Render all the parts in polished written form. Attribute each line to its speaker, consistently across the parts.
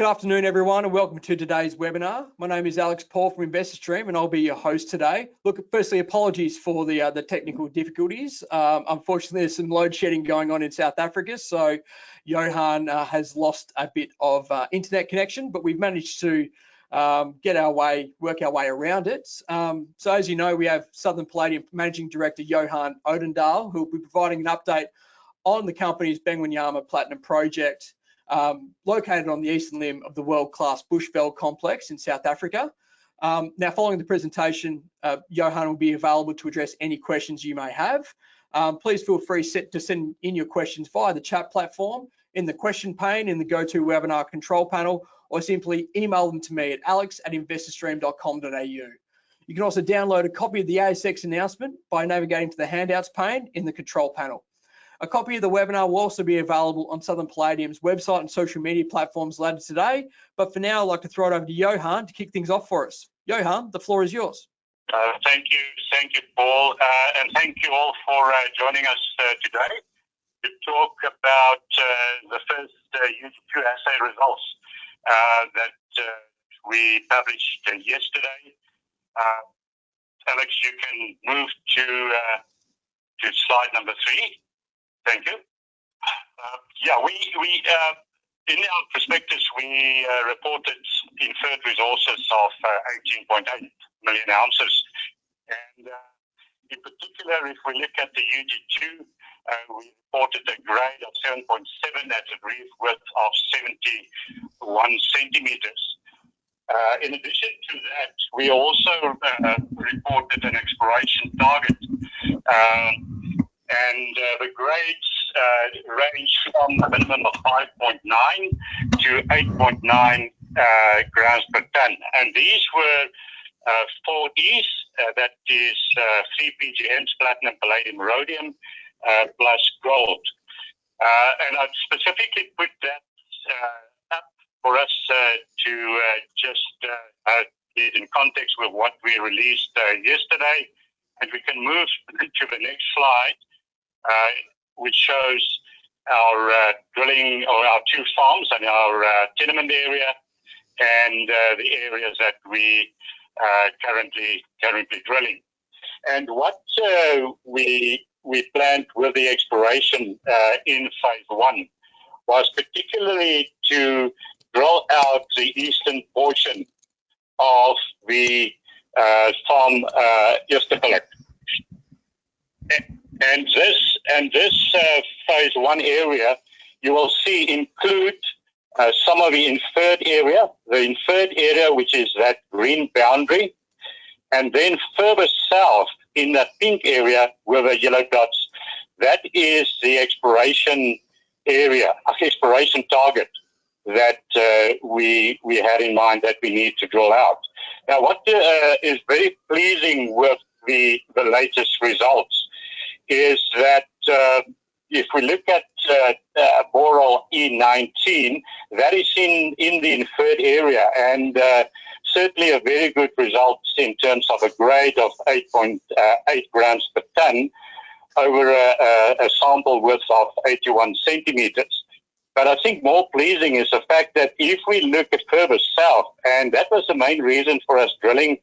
Speaker 1: afternoon, everyone, and welcome to today's webinar. My name is Alex Paul from InvestorStream, and I'll be your host today. Look, firstly, apologies for the technical difficulties. Unfortunately, there's some load shedding going on in South Africa, so Johan has lost a bit of internet connection, but we've managed to work our way around it. So as you know, we have Southern Palladium Managing Director Johan Odendaal, who will be providing an update on the company's Bengwenyama Platinum Project, located on the eastern limb of the world-class Bushveld complex in South Africa. Now, following the presentation, Johan will be available to address any questions you may have. Please feel free to send in your questions via the chat platform, in the question pane, in the GoToWebinar control panel, or simply email them to me at alex@investorstream.com.au. You can also download a copy of the ASX announcement by navigating to the handouts pane in the control panel. A copy of the webinar will also be available on Southern Palladium's website and social media platforms later today. But for now, I'd like to throw it over to Johan to kick things off for us. Johan, the floor is yours.
Speaker 2: Thank you, Paul, and thank you all for joining us today to talk about the first UG2 assay results that we published yesterday. Alex, you can move to slide number 3. Thank you. We in our prospectus, we reported inferred resources of 18.8 million ounces. And in particular, if we look at the UG2, we reported a grade of 7.7 at a reef width of 71 centimeters. In addition to that, we also reported an exploration target, and the grades range from a minimum of 5.9 to 8.9 grams per ton. And these were 4 E's, that is 3 PGMs, platinum, palladium, rhodium, plus gold. And I've specifically put that up for us to just get in context with what we released yesterday. And we can move to the next slide, which shows our drilling, or our 2 farms and our tenement area, and the areas that we currently drilling. And what we planned with the exploration in phase 1 was particularly to drill out the eastern portion of the farm Eerstepillik. And this phase 1 area, you will see, include some of the inferred area. The inferred area, which is that green boundary, and then further south in that pink area with the yellow dots, that is the exploration area, exploration target that we had in mind that we need to drill out. Now, what is very pleasing with the latest results is that if we look at boron E19, that is in the inferred area, and certainly a very good result in terms of a grade of 8.8 grams per ton over a sample width of 81 centimeters. But I think more pleasing is the fact that if we look at further south, and that was the main reason for us drilling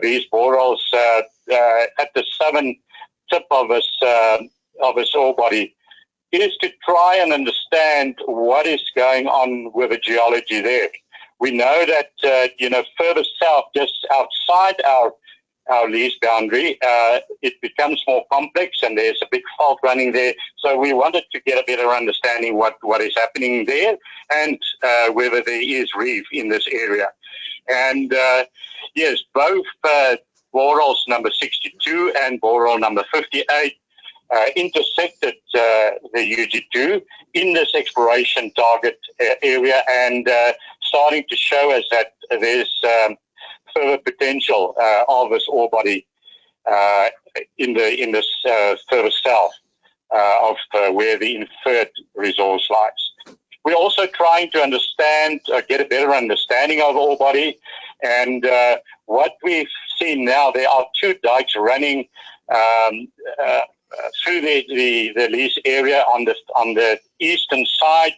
Speaker 2: these borers at the southern tip of this ore body, is to try and understand what is going on with the geology there. We know that further south, just outside our lease boundary, it becomes more complex, and there's a big fault running there. So we wanted to get a better understanding what is happening there, and whether there is reef in this area. And yes, both borers number 62 and borer number 58 intersected the UG2 in this exploration target area, and starting to show us that there's further potential of this ore body in this further south of where the inferred resource lies. We're also trying to understand, get a better understanding of the ore body, and what we've seen now, there are 2 dikes running through the lease area. On the eastern side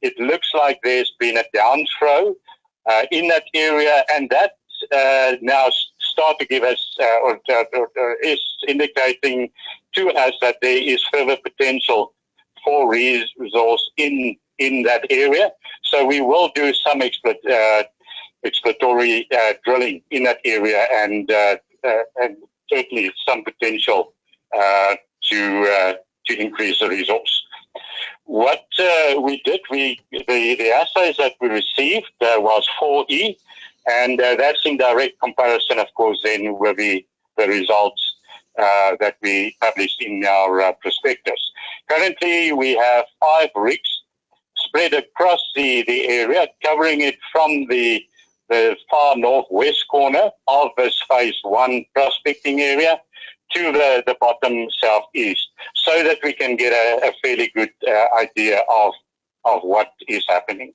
Speaker 2: it looks like there's been a downthrow in that area, and that now start to give us or is indicating to us that there is further potential for resource in that area. So we will do some exploratory drilling in that area, and certainly some potential to increase the resource. What we did, the assays that we received was 4E, and that's in direct comparison, of course, then with the results that we published in our prospectus. Currently, we have 5 rigs spread across the area, covering it from the far northwest corner of this phase 1 prospecting area to the bottom southeast, so that we can get a fairly good idea of what is happening.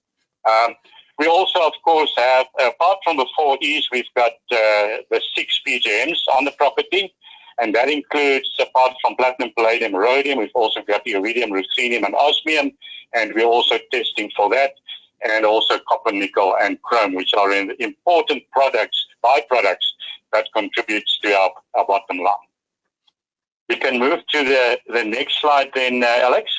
Speaker 2: We also, of course, have, apart from the 4 E's, we've got the 6 PGMs on the property, and that includes, apart from platinum, palladium, rhodium, we've also got iridium, ruthenium, and osmium, and we're also testing for that, and also copper, nickel, and chrome, which are important byproducts that contributes to our bottom line. We can move to the next slide then, Alex.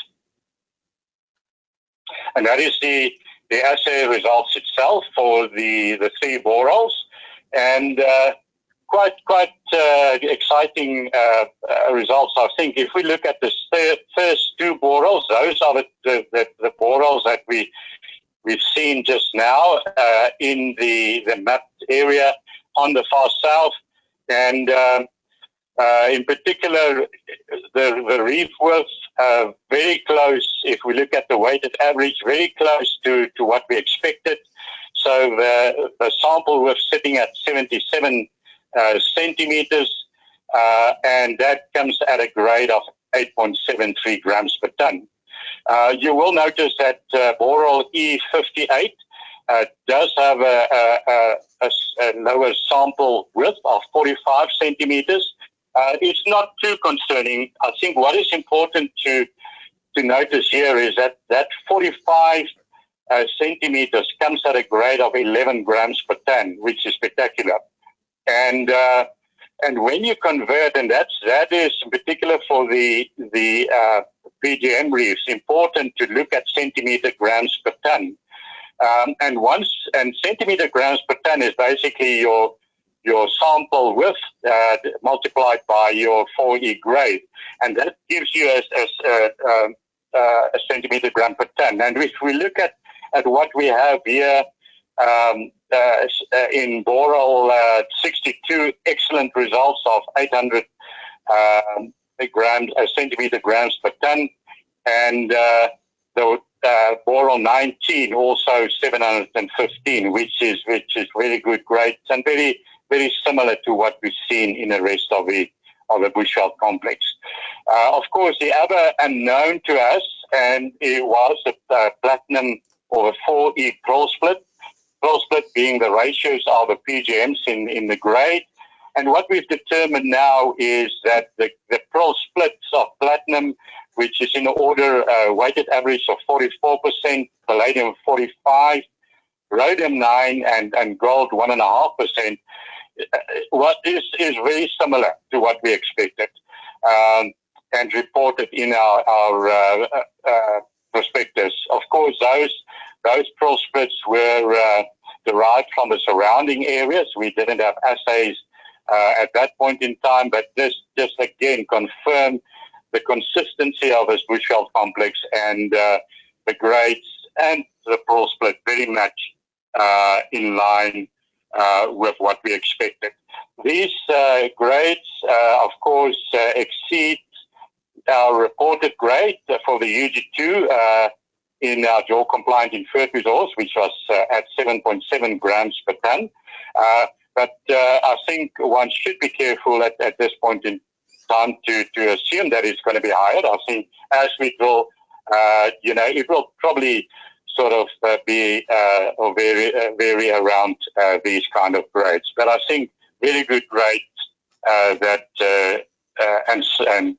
Speaker 2: And that is the assay results itself for the 3 boreholes, and quite exciting results. I think if we look at the first 2 boreholes, those are the boreholes that we've seen just now in the mapped area on the far south, and in particular, the reef width very close, if we look at the weighted average, very close to what we expected. So the sample width sitting at 77 centimeters, and that comes at a grade of 8.73 grams per ton. You will notice that borehole E58 does have a lower sample width of 45 centimeters. It's not too concerning. I think what is important to notice here is that 45 centimeters comes at a grade of 11 grams per ton, which is spectacular. And when you convert, and that is in particular for the PGM reefs, important to look at centimeter grams per ton. And centimeter grams per ton is basically your sample width multiplied by your 4E grade, and that gives you a centimeter gram per ton. And if we look at what we have here in borehole 62, excellent results of 800 centimeter grams per ton, and the borehole 19 also 715, which is very good grades and very similar to what we've seen in the rest of the bushveld complex. Of course, the other unknown to us, and it was the platinum or 4E pearl split being the ratios of the PGMs in the grade. And what we've determined now is that the pearl splits of platinum, which is in the order weighted average of 44%, palladium 45%, rhodium 9%, and gold 1.5%, what is very similar to what we expected and reported in our prospectus. Of course, those pearl splits were derived from the surrounding areas. We didn't have assays at that point in time, but this just again confirmed the consistency of this bushveld complex, and the grades and the pearl split very much in line with what we expected. These grades, of course, exceed our reported grade for the UG2 in our JORC compliant inferred resource, which was at 7.7 grams per ton. But I think one should be careful at this point in time to assume that it's going to be higher. I think as we go, it will probably sort of be or vary around these kind of grades. But I think really good grades and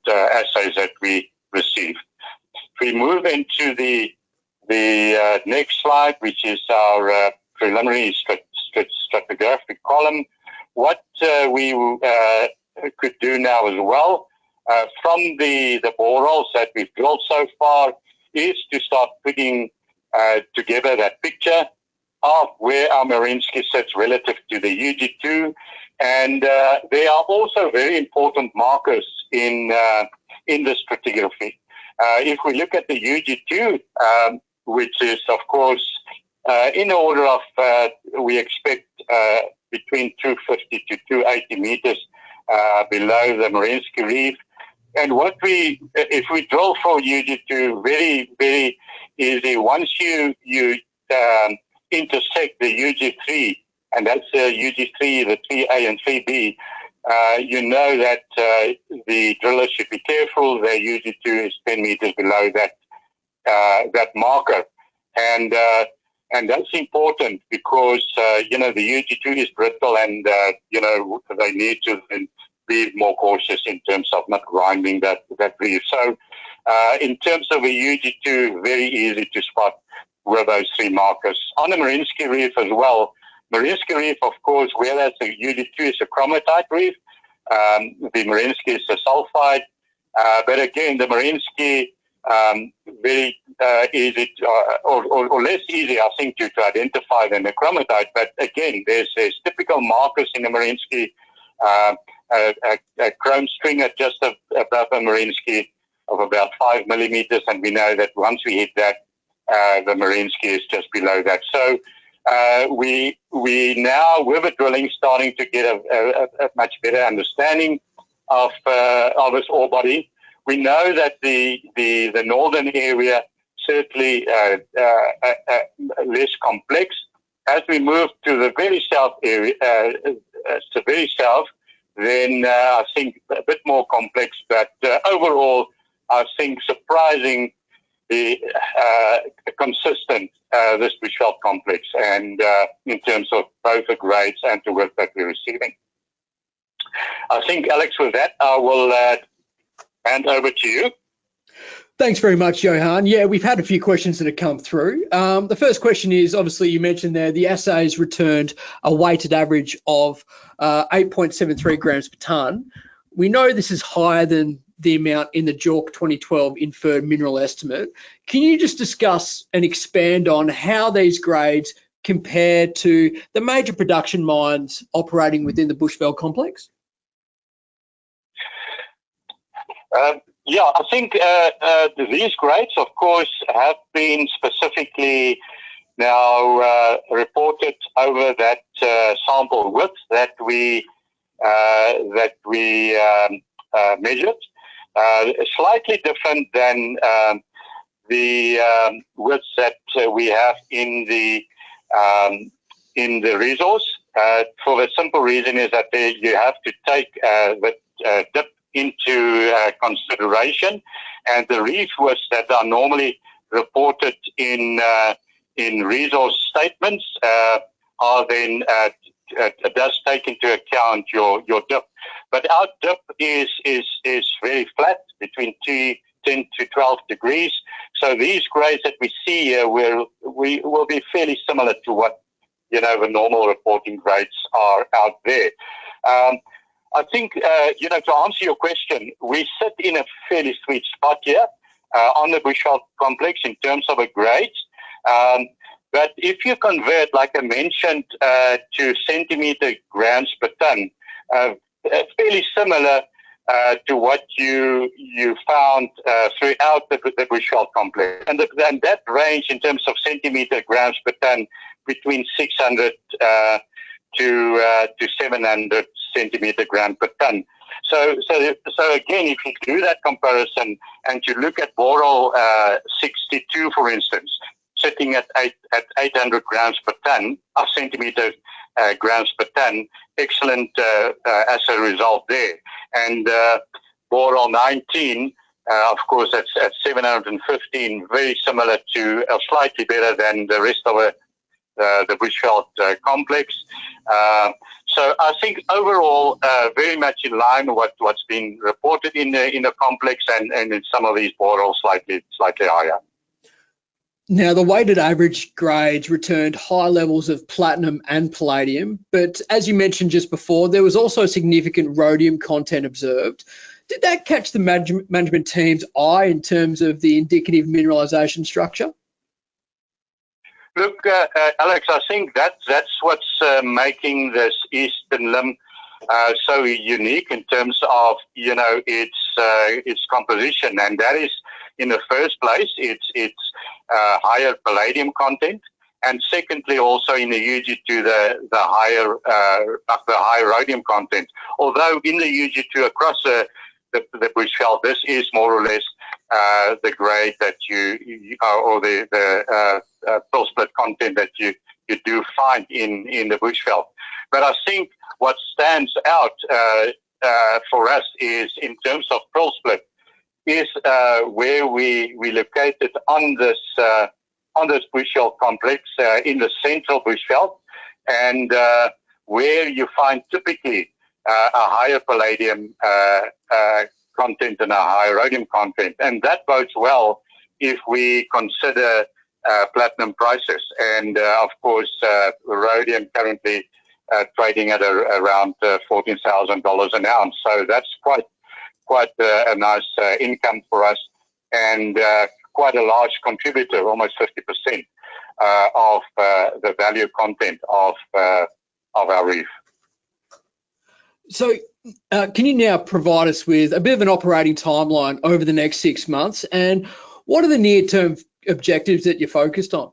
Speaker 2: assays that we received. If we move into the the next slide, which is our preliminary stratigraphic column, what we could do now as well from the bore holes that we've drilled so far is to start putting together that picture of where our Marinsky sits relative to the UG2, and there are also very important markers in the stratigraphy. If we look at the UG2, which is of course in the order of we expect between 250 to 280 meters below the Marinsky Reef, and if we drill for UG2, very easy. Once you intersect the UG3, and that's the UG3, the 3A and 3B, you know that the driller should be careful. The UG2 is 10 meters below that marker, and that's important because the UG2 is brittle, and they need to be more cautious in terms of not grinding that reef. So in terms of a UG2, very easy to spot with those three markers. On the Marinsky Reef as well, Marinsky Reef, of course, whereas the UG2 is a chromatite reef, the Marinsky is a sulfide, but again, the Marinsky very easy or less easy, I think, to identify than the chromatite. But again, there's typical markers in the Marinsky, a chrome stringer just above the Marinsky of about 5 millimeters, and we know that once we hit that, the Marinsky is just below that. So we now, with the drilling, starting to get a much better understanding of this ore body. We know that the northern area certainly less complex. As we move to the very south area, the very south, then I think a bit more complex. But overall, I think surprising consistent this Bushveld complex, and in terms of both the grades and the work that we're receiving. I think, Alex, with that, I will hand over to you.
Speaker 1: Thanks very much, Johan. Yeah, we've had a few questions that have come through. The first question is, obviously, you mentioned there the assays returned a weighted average of 8.73 grams per tonne. We know this is higher than the amount in the JORC 2012 inferred mineral estimate. Can you just discuss and expand on how these grades compare to the major production mines operating within the Bushveld complex?
Speaker 2: Yeah, I think these grades, of course, have been specifically now reported over that sample width that we measured. Slightly different than the widths that we have in the resource. For the simple reason is that you have to take the dip into consideration, and the reef widths that are normally reported in resource statements are then does take into account your dip. But our dip is very flat, between 10 to 12 degrees. So these grades that we see here will be fairly similar to what the normal reporting grades are out there. I think to answer your question, we sit in a fairly sweet spot here on the Bushveld complex in terms of a grades. But if you convert, like I mentioned, to centimeter grams per ton, fairly similar to what you found throughout the Bushveld complex, and that range in terms of centimeter grams per ton between 600 to 700 centimeter gram per ton. So again, if you do that comparison and you look at borehole 62, for instance, sitting at 800 grams per ton, centimeter grams per ton, excellent as a result there. And borehole 19, of course, that's at 715, very similar to, slightly better than the rest of the Bushveld complex. So I think overall, very much in line with what's been reported in the complex, and in some of these boreholes slightly higher.
Speaker 1: Now, the weighted average grades returned high levels of platinum and palladium, but as you mentioned just before, there was also significant rhodium content observed. Did that catch the management team's eye in terms of the indicative mineralization structure?
Speaker 2: Look, Alex, I think that's what's making this eastern limb so unique in terms of its composition, and that is, in the first place, it's higher palladium content, and secondly, also in the UG2, the high rhodium content. Although in the UG2 across the bushveld, this is more or less the grade that or the pearl split content that you do find in the bushveld. But I think what stands out for us is, in terms of pearl split, is where we located on this bushveld complex in the central bushveld, and where you find typically a higher palladium content and a higher rhodium content, and that bodes well if we consider platinum prices, and of course rhodium currently trading at around $14,000 an ounce. So that's quite a nice income for us, and quite a large contributor, almost 50% of the value content of our reef.
Speaker 1: So can you now provide us with a bit of an operating timeline over the next 6 months, and what are the near-term objectives that you're focused on?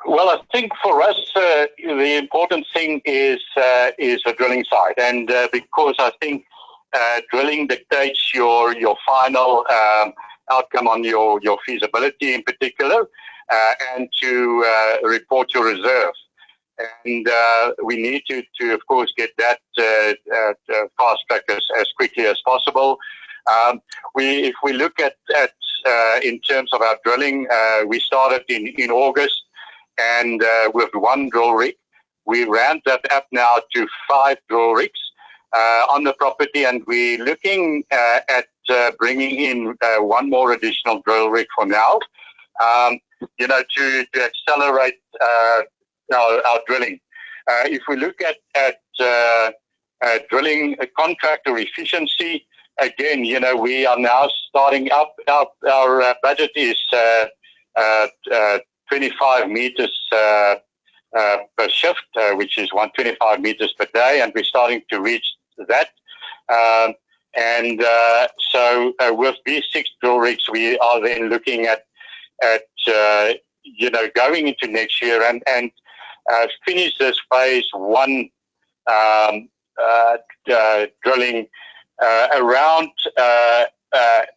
Speaker 2: Well, I think for us, the important thing is the drilling side, and because I think drilling dictates your final outcome on your feasibility in particular, and to report your reserve. And we need to of course get that fast track as quickly as possible. If we look at in terms of our drilling, we started in August, and with 1 drill rig. We ramped that up now to 5 drill rigs on the property, and we're looking at bringing in 1 more additional drill rig for now, to accelerate our drilling. If we look at drilling contractor efficiency, again, we are now starting up. Our budget is 25 meters per shift, which is 125 meters per day, and we're starting to reach that. So with these 6 drill rigs, we are then looking at going into next year and finish this phase 1 drilling around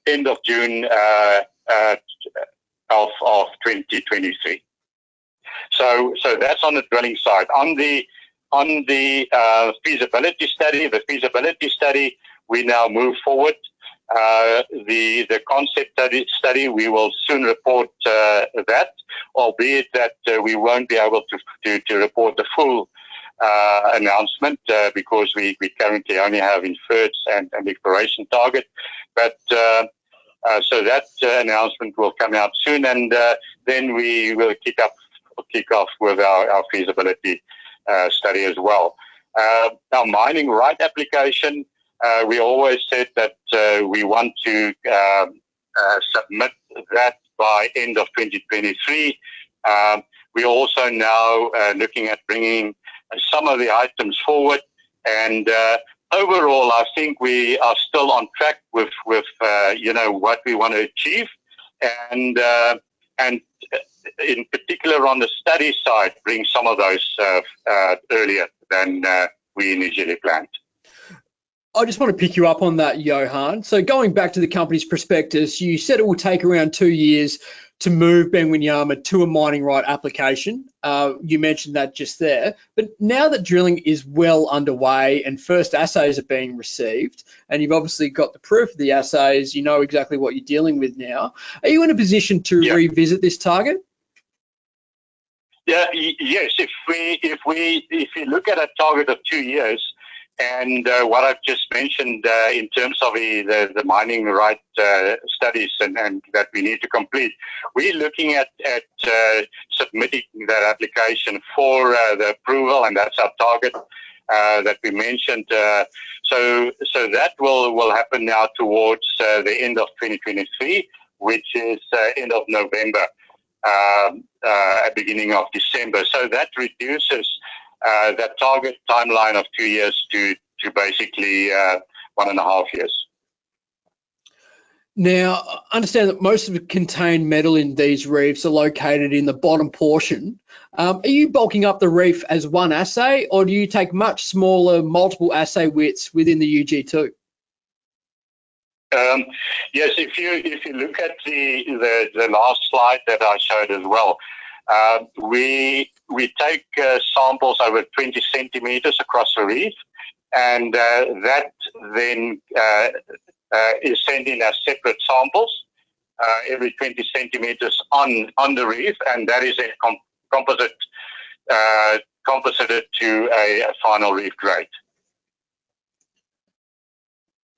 Speaker 2: end of June of 2023. So that's on the drilling side. On the feasibility study, we now move forward. The concept study, we will soon report that, albeit that we won't be able to report the full announcement because we currently only have inferred and exploration target. But so that announcement will come out soon, and then we will kick off with our feasibility study as well. Our mining right application, we always said that we want to submit that by end of 2023. We're also now looking at bringing some of the items forward, and overall, I think we are still on track with what we want to achieve, and in particular on the study side, bring some of those earlier than we initially planned.
Speaker 1: I just want to pick you up on that, Johan. So going back to the company's prospectus, you said it will take around 2 years to move Benyama to a mining right application. You mentioned that just there. But now that drilling is well underway and first assays are being received, and you've obviously got the proof of the assays, you know exactly what you're dealing with now. Are you in a position to revisit this target?
Speaker 2: Yeah. Yes. If you look at a target of 2 years, And what I've just mentioned in terms of the mining right studies and that we need to complete, we're looking at submitting that application for the approval, and that's our target that we mentioned. So that will happen now towards the end of 2023, which is end of November, beginning of December. So that reduces that target timeline of 2 years to basically 1.5 years.
Speaker 1: Now, I understand that most of the contained metal in these reefs are located in the bottom portion. Are you bulking up the reef as one assay, or do you take much smaller multiple assay widths within the UG2?
Speaker 2: Yes, if you look at the last slide that I showed as well, we take samples over 20 centimeters across the reef, and that then is sent in as separate samples every 20 centimeters on the reef, and that is a composited to a final reef grade.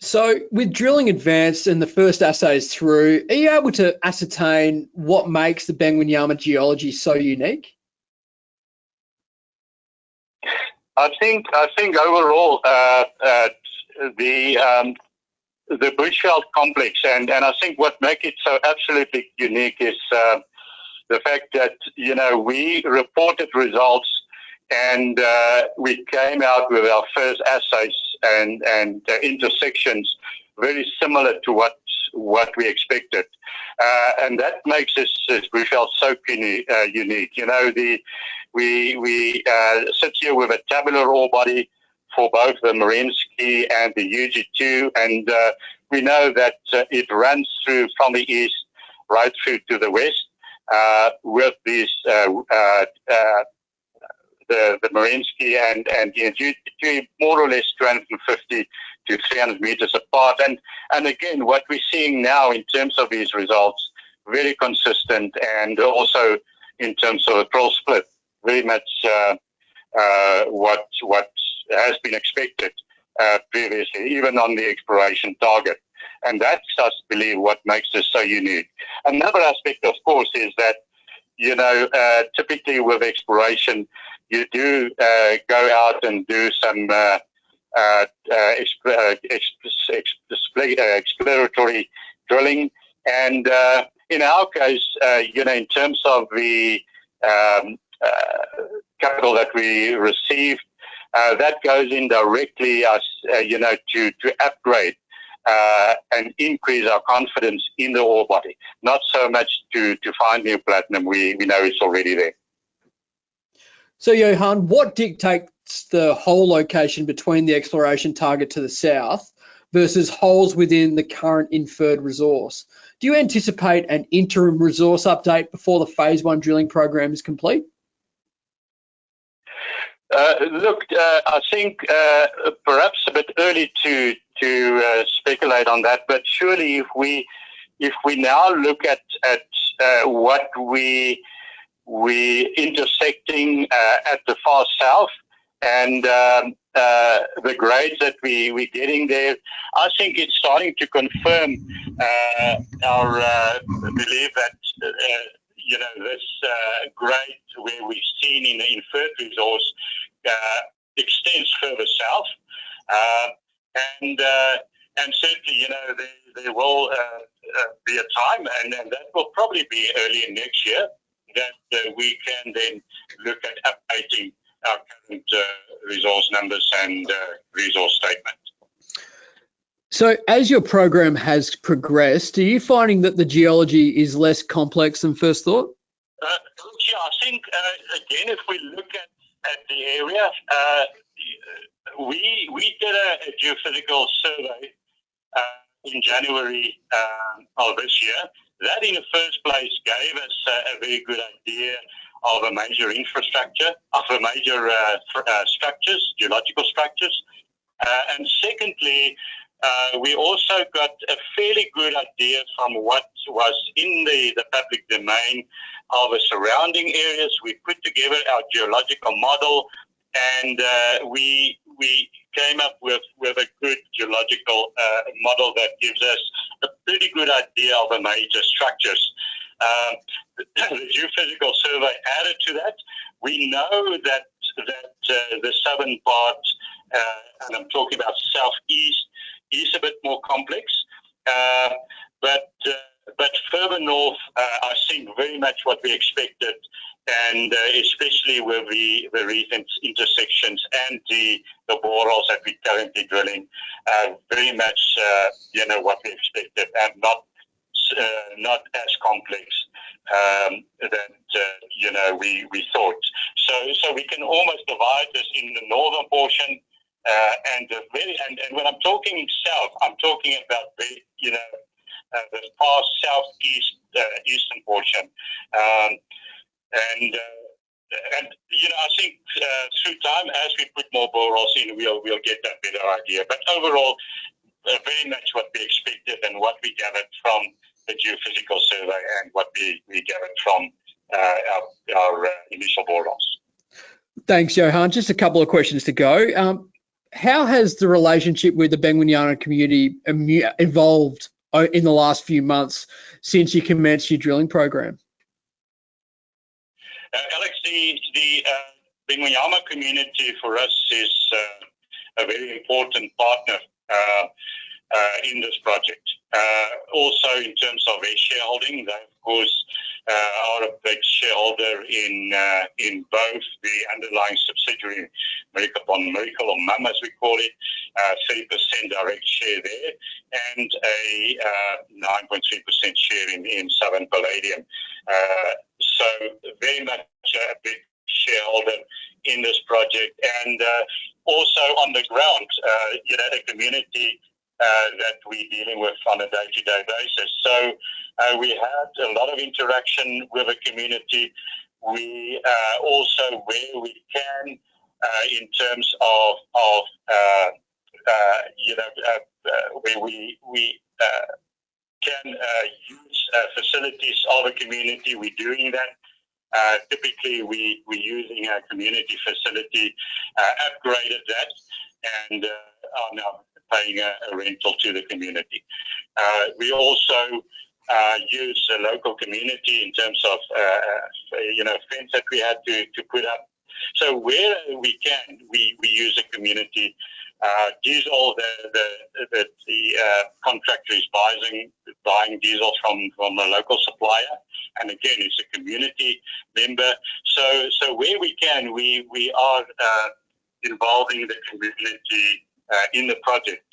Speaker 1: So with drilling advanced and the first assays through, are you able to ascertain what makes the Bangwenyama geology so unique?
Speaker 2: I think overall the Bushveld complex, and I think what makes it so absolutely unique is the fact that, you know, we reported results and we came out with our first assays and intersections very similar to what we expected, and that makes this Bushveld so unique. You know, we sit here with a tabular ore body for both the Merensky and the UG2, and we know that it runs through from the east right through to the west with these the Merensky and the UG2 more or less 250 to 300 meters apart, and again what we're seeing now in terms of these results, very consistent, and also in terms of a pearl split, very much what has been expected previously, even on the exploration target. And that's, I believe, what makes this so unique. Another aspect, of course, is that, you know, typically with exploration, you do go out and do some exploratory drilling. And in our case, you know, in terms of the capital that we received, that goes in directly, you know, to upgrade and increase our confidence in the ore body, not so much to find new platinum. We know it's already there.
Speaker 1: So, Johan, what dictates the hole location between the exploration target to the south versus holes within the current inferred resource? Do you anticipate an interim resource update before the phase 1 drilling program is complete?
Speaker 2: Look, I think perhaps a bit early to speculate on that, but surely if we now look at what we intersecting at the far south and the grades that we're getting there, I think it's starting to confirm our belief that you know, this grade where we've seen in the inferred resource extends further south, and certainly, you know, there will be a time, and that will probably be early next year, that we can then look at updating our current resource numbers and resource statement.
Speaker 1: So as your program has progressed, are you finding that the geology is less complex than first thought?
Speaker 2: Yeah, I think, again, if we look at the area, we did a geophysical survey in January of this year. That in the first place gave us a very good idea of a major infrastructure, of a major structures, geological structures. And secondly, we also got a fairly good idea from what was in the public domain of the surrounding areas. We put together our geological model, and we came up with a good geological model that gives us a pretty good idea of the major structures. The geophysical survey added to that. We know that the southern part, and I'm talking about southeast, is a bit more complex, but further north, I think very much what we expected, and especially with the reef intersections and the boreholes that we're currently drilling, very much what we expected, and not as complex that we thought. So we can almost divide this in the northern portion and when I'm talking south, I'm talking about the far southeast eastern portion, and I think through time, as we put more boreholes in, we'll get a better idea. But overall, very much what we expected and what we gathered from the geophysical survey and what we gathered from our initial boreholes.
Speaker 1: Thanks, Johan. Just a couple of questions to go. How has the relationship with the Benguiana community evolved in the last few months since you commenced your drilling program?
Speaker 2: Alex, the Benguiana community for us is a very important partner in this project. Also, in terms of their shareholding, they of course are a big shareholder in both the underlying subsidiary, Miracle or MUM as we call it, 30% direct share there, and a 9.3% share in Southern Palladium. So very much a big shareholder in this project, and also on the ground, a community that we're dealing with on a day-to-day basis. So we had a lot of interaction with the community. We also, where we can, in terms of where we can use facilities of a community, we're doing that. Typically, we're using a community facility, upgraded that, and are now paying a rental to the community. We also use a local community in terms of fence that we had to put up. So where we can, we use a community. Diesel, the contractor is buying diesel from a local supplier, and again, it's a community member. So where we can, we are involving the community in the project.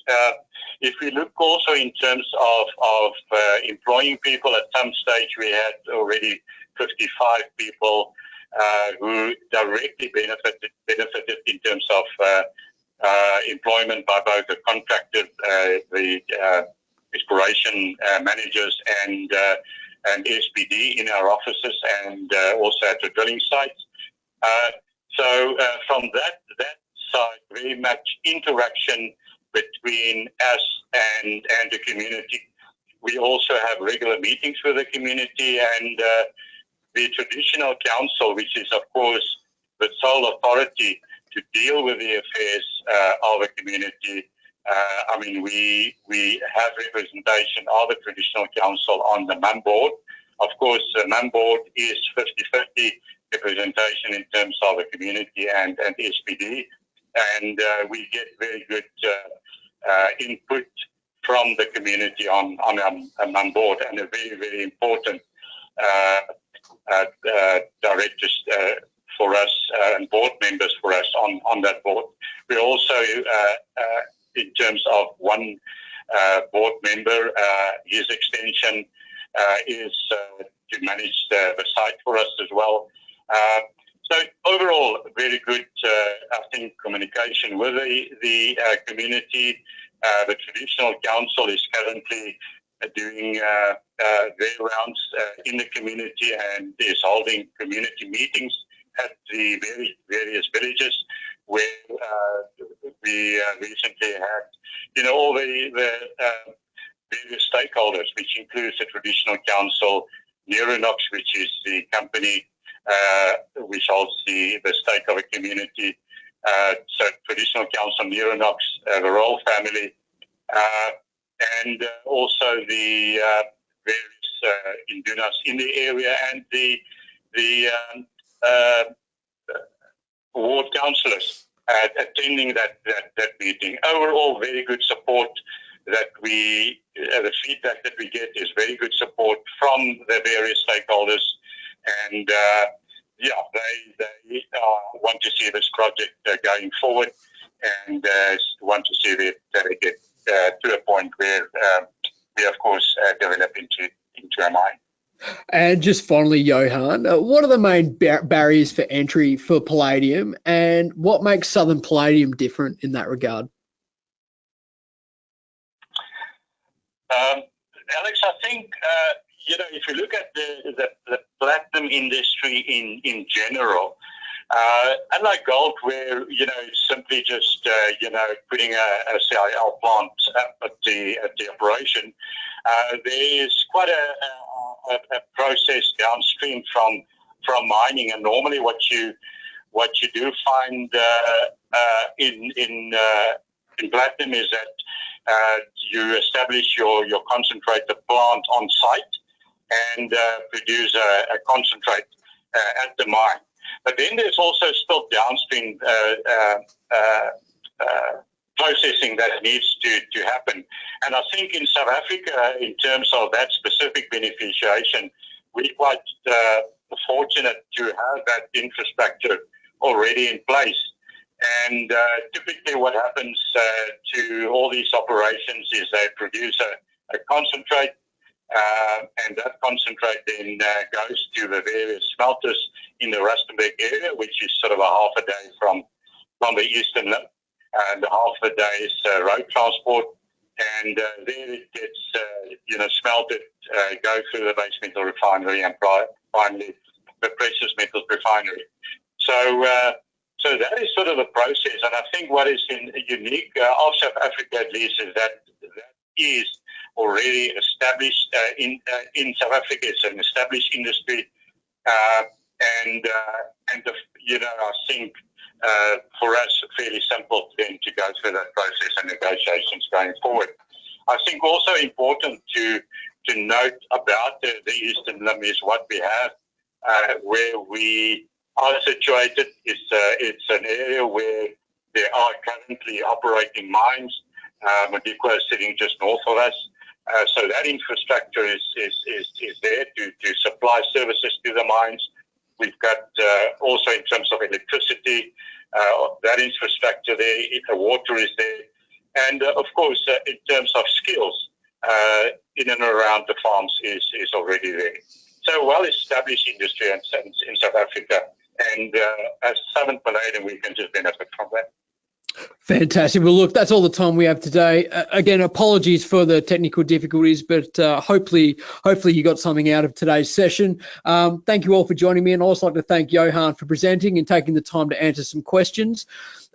Speaker 2: If we look also in terms of employing people, at some stage we had already 55 people who directly benefited in terms of employment by both the contractor, the exploration managers, and SPD in our offices, and also at the drilling sites. So from that side, very much interaction between us and the community. We also have regular meetings with the community, and the traditional council, which is of course the sole authority to deal with the affairs of the community. I mean, we have representation of the traditional council on the MUM board. Of course, the MUM board is 50-50 representation in terms of the community and SPD, and we get very good input from the community on a MUM board, and a very, very important directors for us and board members for us on that board. We also, in terms of one board member, his extension is to manage the site for us as well. So overall, very good, I think, communication with the community. The traditional council is currently doing their rounds in the community and is holding community meetings at the various villages, where we recently had, all the various stakeholders, which includes the traditional council, Neuronox, which is the company which holds the stake of a community, so traditional council Neronox, the royal family, and also the various indunas in the area, and the ward councillors attending that meeting. Overall, very good support that the feedback that we get is very good support from the various stakeholders, and they want to see this project going forward, and want to see that it get to a point where we, of course, develop into a mine.
Speaker 1: And just finally, Johan, what are the main barriers for entry for Palladium, and what makes Southern Palladium different in that regard?
Speaker 2: Alex, I think if you look at the platinum industry in general, unlike gold, where it's simply just putting a CIL plant at the operation, there is quite a process downstream from mining, and normally what you do find in platinum is that you establish your concentrator plant on site and produce a concentrate at the mine. But then there's also still downstream processing that needs to happen. And I think in South Africa, in terms of that specific beneficiation, we're quite fortunate to have that infrastructure already in place. And typically what happens to all these operations is they produce a concentrate, and that concentrate then goes to the various smelters in the Rustenburg area, which is sort of a half a day from the eastern limb, and half a day's road transport. And there it gets smelted, go through the base metal refinery, and finally the precious metals refinery. So that is sort of the process, and I think what is unique of South Africa, at least, is that is already established in South Africa. It's an established industry, and I think for us fairly simple then to go through that process and negotiations going forward. I think also important to note about the Eastern Limb is what we have where we are situated. It's an area where there are currently operating mines. Modikwa is sitting just north of us. So that infrastructure is there to supply services to the mines. We've got also in terms of electricity, that infrastructure there, the water is there. And of course, in terms of skills, in and around the farms is already there. So well-established industry in South Africa. And as Southern Palladium, we can just benefit from that.
Speaker 1: Fantastic. Well, look, that's all the time we have today. Again, apologies for the technical difficulties, but hopefully you got something out of today's session. Thank you all for joining me, and I'd also like to thank Johan for presenting and taking the time to answer some questions.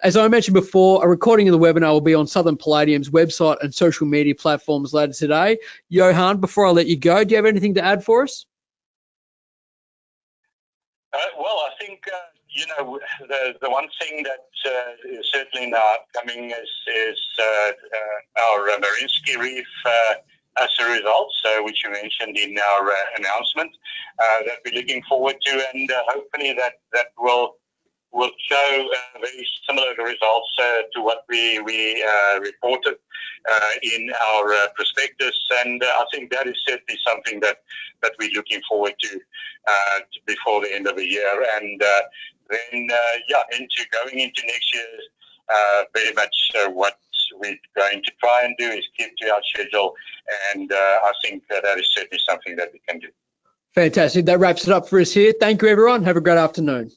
Speaker 1: As I mentioned before, a recording of the webinar will be on Southern Palladium's website and social media platforms later today. Johan, before I let you go, do you have anything to add for us?
Speaker 2: Well, I think the one thing that is certainly now upcoming is our Marinsky Reef as a result, which you mentioned in our announcement, that we're looking forward to, and hopefully that will show very similar results to what we reported in our prospectus, and I think that is certainly something that we're looking forward to before the end of the year, and then going into next year, very much what we're going to try and do is keep to our schedule, and I think that is certainly something that we can do.
Speaker 1: Fantastic. That wraps it up for us here. Thank you, everyone. Have a great afternoon.